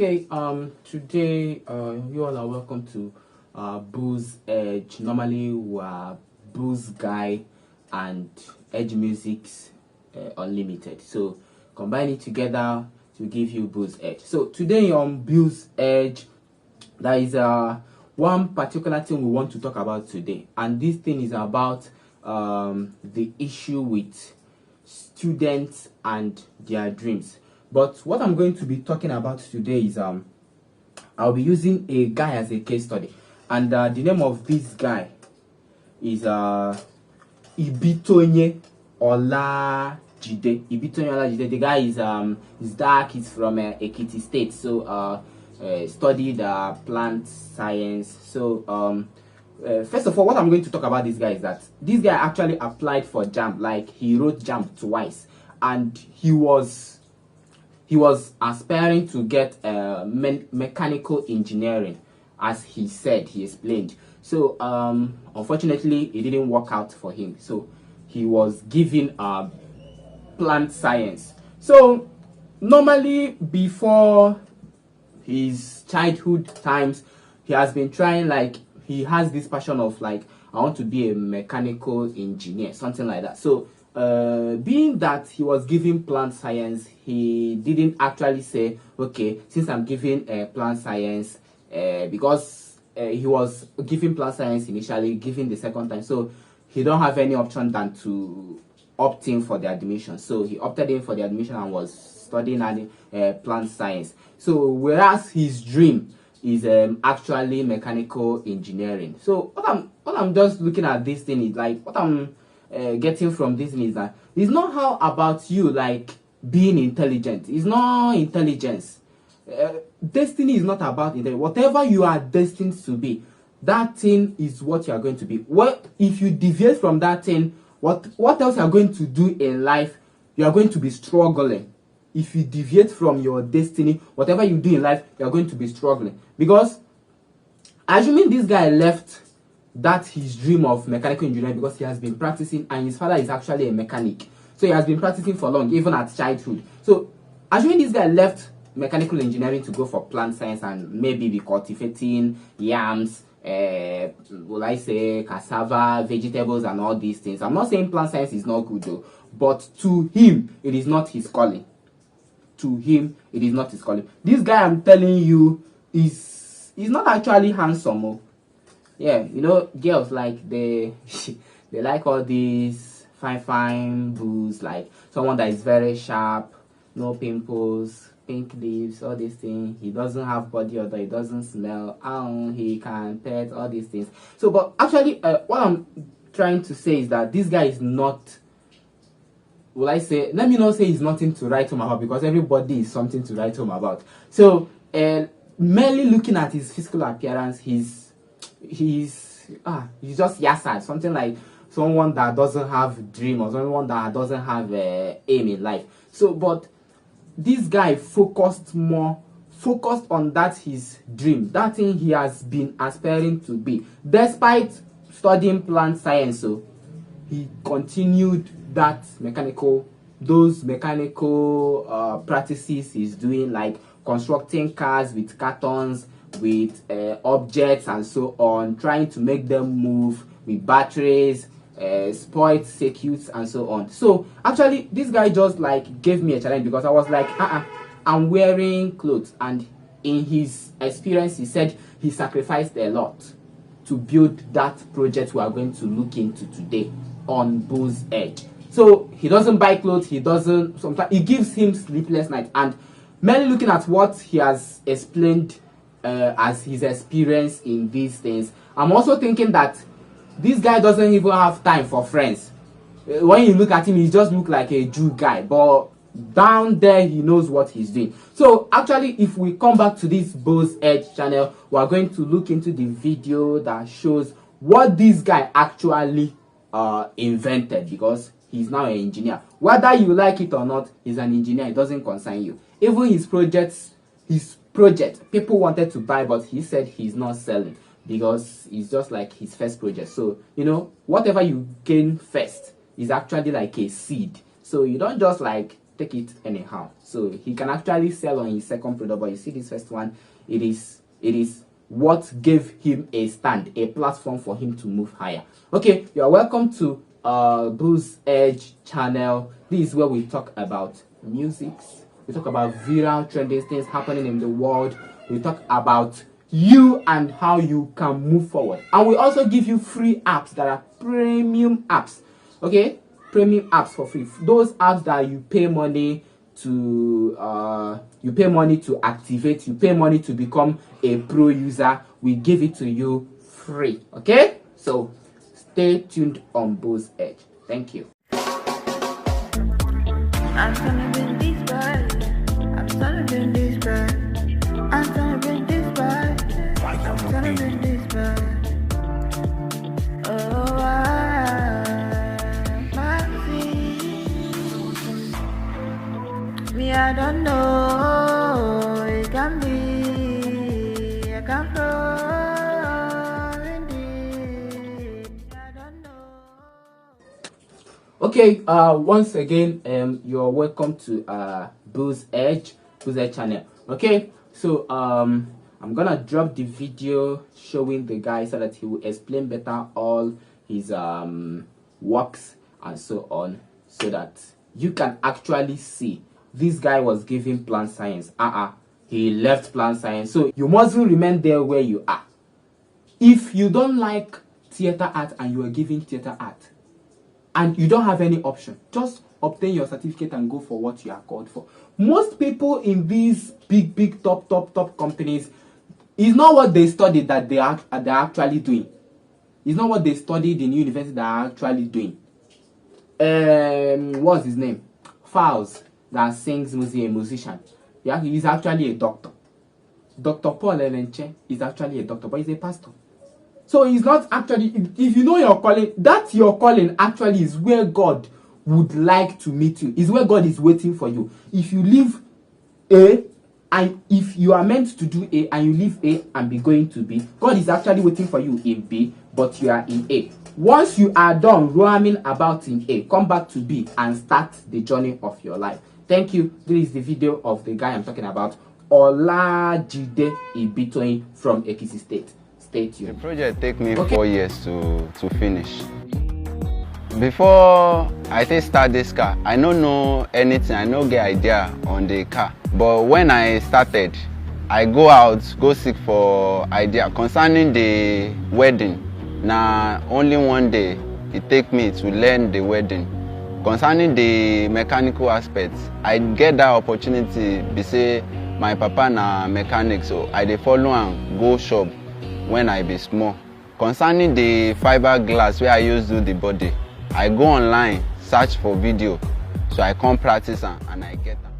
Okay, today you all are welcome to Booze Edge. Normally we are Booze Guy and Edge Music's Unlimited. So combine it together to give you Booze Edge. So today on Booze Edge, there is one particular thing we want to talk about today, and this thing is about the issue with students and their dreams. But what I'm going to be talking about today is I'll be using a guy as a case study, and the name of this guy is Ibitoye Olajide. Ibitoye Olajide. The guy is dark. He's from Ekiti State, so studied plant science. So first of all, what I'm going to talk about this guy is that this guy actually applied for JAMB. Like, he wrote JAMB twice, and he was aspiring to get mechanical engineering, as he said, he explained. So unfortunately it didn't work out for him, so he was given plant science. So normally before his childhood times, he has been trying, like, he has this passion of, like, I want to be a mechanical engineer, something like that. So being that he was given plant science, he didn't actually say, okay, since I'm giving plant science, because he was given plant science initially, given the second time, so he don't have any option than to opt in for the admission. So he opted in for the admission and was studying plant science. So whereas his dream is actually mechanical engineering. So what I'm just looking at this thing is, like, what I'm getting from this is that it's not how about you, like, being intelligent. It's not intelligence. Destiny is not about intelligence. Whatever you are destined to be, that thing is what you are going to be. What if you deviate from that thing? What else you are going to do in life? You are going to be struggling. If you deviate from your destiny, whatever you do in life, you are going to be struggling. Because assuming this guy left that his dream of mechanical engineering because he has been practicing, and his father is actually a mechanic, so he has been practicing for long, even at childhood. So assuming this guy left mechanical engineering to go for plant science and maybe be cultivating yams, will I say cassava, vegetables and all these things. I'm not saying plant science is not good though, but to him it is not his calling. To him it is not his calling. This guy, I'm telling you, is not actually handsome. Oh. Yeah, you know, girls, like, they they like all these fine boos, like someone that is very sharp, no pimples, pink lips, all these things. He doesn't have body odor, he doesn't smell, he can pet, all these things. So, but actually, what I'm trying to say is that this guy is not, will I say, let me not say he's nothing to write home about, because everybody is something to write home about. So merely looking at his physical appearance, he's just yasad, something like someone that doesn't have dream, or someone that doesn't have aim in life. So but this guy focused on that his dream, that thing he has been aspiring to be, despite studying plant science. So he continued those mechanical practices he's doing, like constructing cars with cartons, with objects and so on, trying to make them move with batteries, spoiled circuits and so on. So actually this guy just like gave me a challenge, because I was like, I'm wearing clothes, and in his experience he said he sacrificed a lot to build that project we are going to look into today on Bull's Edge. So he doesn't buy clothes, he doesn't, sometimes it gives him sleepless nights. And mainly looking at what he has explained as his experience in these things, I'm also thinking that this guy doesn't even have time for friends. When you look at him, he just looks like a Jew guy, but down there he knows what he's doing. So actually, if we come back to this Bull's Edge channel, we are going to look into the video that shows what this guy actually invented, because he's now an engineer. Whether you like it or not, he's an engineer. It doesn't concern you. Even his project, people wanted to buy, but he said he's not selling because it's just like his first project. So you know, whatever you gain first is actually like a seed. So you don't just like take it anyhow. So he can actually sell on his second product, but you see this first one, it is what gave him a stand, a platform for him to move higher. Okay, you are welcome to Bull's Edge channel. This is where we talk about music, we talk about viral trending things happening in the world, we talk about you and how you can move forward, and we also give you free apps that are premium apps. Okay, premium apps for free. Those apps that you pay money to activate, you pay money to become a pro user, we give it to you free. Okay, so stay tuned on Bull's Edge. Thank you. I'm gonna bring this back. I'm gonna bring this back. I'm gonna bring this back. I'm gonna bring this back. Oh, me, I don't know. It can be. I can flow indeed. I don't know. Okay. Once again, you're welcome to Bull's Edge channel. Okay. So I'm gonna drop the video showing the guy so that he will explain better all his works and so on, so that you can actually see. This guy was giving plant science. He left plant science. So you mustn't remain there where you are. If you don't like theater art and you are giving theater art and you don't have any option, just obtain your certificate and go for what you are called for. Most people in these big top companies, it's not what they studied that they're actually doing. It's not what they studied in university that are actually doing. What's his name? Fowles, that sings music, a musician. Yeah, he's actually a doctor. Dr. Paul Elenche is actually a doctor, but he's a pastor. So he's not actually, if you know your calling, that your calling actually is where God would like to meet you. Is where God is waiting for you. If you leave A, and if you are meant to do A and you leave A and be going to B, God is actually waiting for you in B, but you are in A. Once you are done roaming about in A, come back to B and start the journey of your life. Thank you. This is the video of the guy I'm talking about, Olajide Ibitoye from Ekiti State. Stay tuned. The project take me 4 years to finish. Before I start this car, I don't know anything, I don't get idea on the car. But when I started, I go out, go seek for idea concerning the wedding. Now only one day it take me to learn the wedding. Concerning the mechanical aspects, I get that opportunity be say my papa na mechanic, so I dey follow am go shop when I be small. Concerning the fiberglass where I use do the body, I go online, search for video, so I come practice and I get am.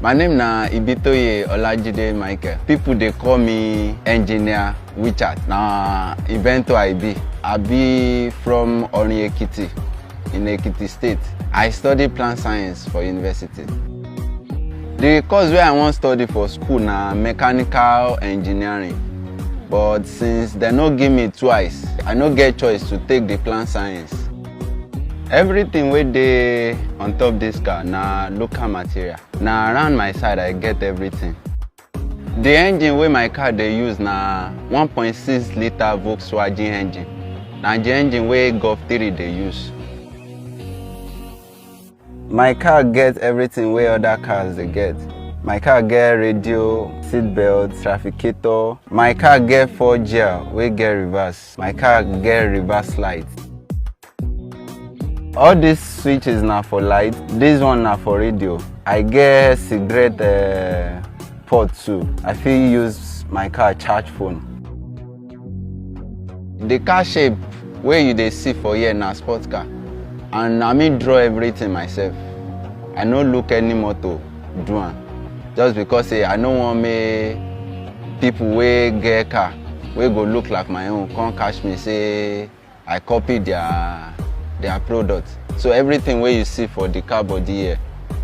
My name na Ibitoye Olajide Michael. People they call me engineer Wichat. Na Ibitoye I be from Orin Ekiti in Ekiti State. I study plant science for university. The course where I want study for school na mechanical engineering. But since they no give me twice, I no get choice to take the plant science. Everything wey dey on top this car na local material. Na around my side I get everything. The engine wey my car dey use na 1.6 litre Volkswagen engine. Na the engine wey Golf 3 dey use. My car get everything wey other cars dey get. My car get radio, seat belt, trafficator. My car get 4 gear wey get reverse. My car get reverse light. All these switches na for light. This one na for radio. I get cigarette port too. I fit use my car charge phone. The car shape wey you dey see for here na sports car, and na me draw everything myself. I no look any motor do am, just because say I no wan make people wey get car wey go look like my own come catch me say I copy their product. So everything wey you see for the car body here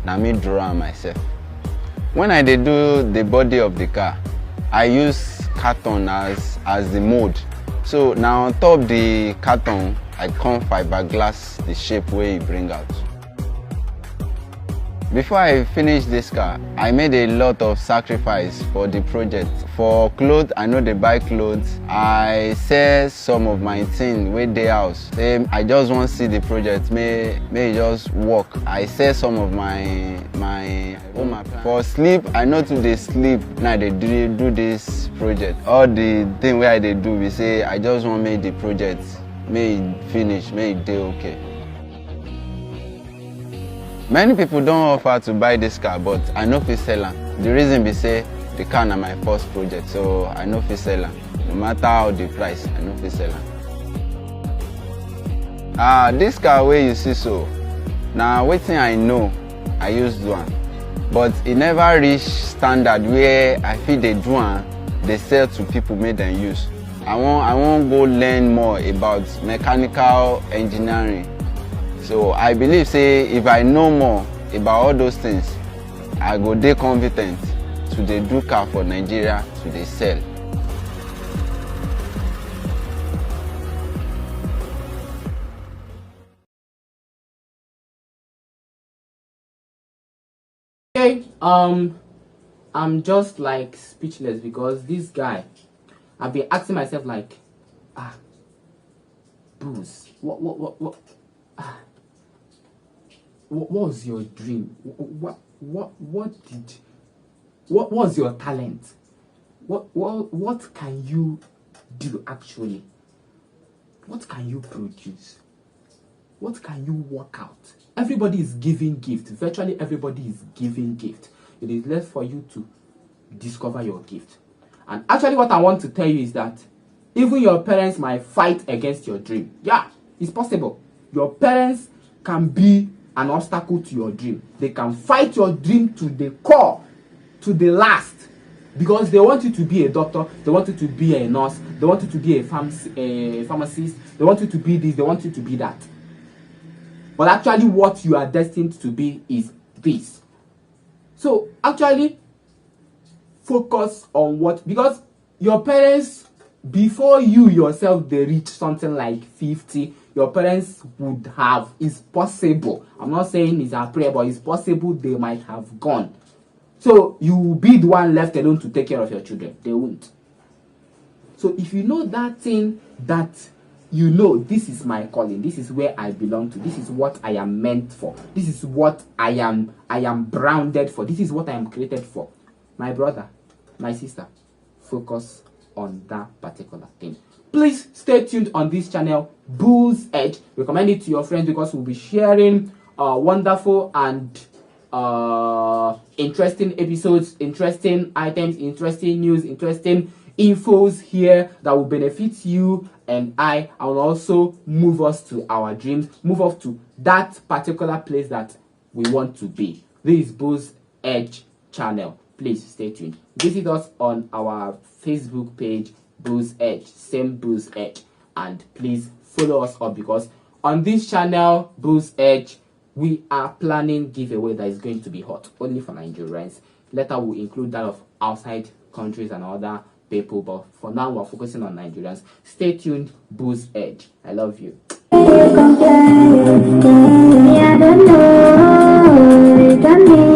na me draw am myself. When I dey do the body of the car, I use carton as the mold. So now on top the carton, I come fiberglass the shape wey e bring out. Before I finish this car, I made a lot of sacrifice for the project. For clothes, I no dey buy clothes. I sell some of my things wey dey house. Say I just wan see the project, may e just work. I sell some of my for sleep. I no too dey sleep na I dey do this project. All the thing wey I dey do be say I just wan make the project may e finish, may e dey okay. Many people don offer to buy this car, but I no fit sell am. The reason be say the car na my first project, so I no fit sell am. No matter how the price, I no fit sell am. This car wey you see so, na wetin I know I use do am, but e never reach standard where I fit dey do am, dey sell to people make dem use. I wan go learn more about mechanical engineering. So I believe say if I know more about all those things, I go dey competent to dey do car for Nigeria, to dey sell. Okay, I'm just like speechless because this guy, I've been asking myself like, Bruce, what was your dream? What was your talent? What can you do actually? What can you produce? What can you work out? Everybody is giving gift. Virtually everybody is giving gift. It is left for you to discover your gift. And actually what I want to tell you is that even your parents might fight against your dream. Yeah, it's possible. Your parents can be an obstacle to your dream. They can fight your dream to the core, to the last, because they want you to be a doctor, they want you to be a nurse, they want you to be a pharmacist, they want you to be this, they want you to be that. But actually what you are destined to be is this. So actually focus on what, because your parents, before you yourself they reach something like 50, your parents would have, it's possible, I'm not saying it's a prayer, but it's possible they might have gone. So you will be the one left alone to take care of your children. They won't. So if you know that thing, that you know this is my calling, this is where I belong to, this is what I am meant for, this is what I am branded for, this is what I am created for, my brother, my sister, focus on that particular thing. Please stay tuned on this channel, Bull's Edge. Recommend it to your friends because we'll be sharing wonderful and interesting episodes, interesting items, interesting news, interesting infos here that will benefit you and I will also move us to our dreams, move us to that particular place that we want to be. This is Bull's Edge channel. Please stay tuned. Visit us on our Facebook page, Bull's Edge, same Bull's Edge, and please follow us up because on this channel, Bull's Edge, we are planning giveaway that is going to be hot only for Nigerians. Later we'll include that of outside countries and other people, but for now we're focusing on Nigerians. Stay tuned, Bull's Edge. I love you. I don't know.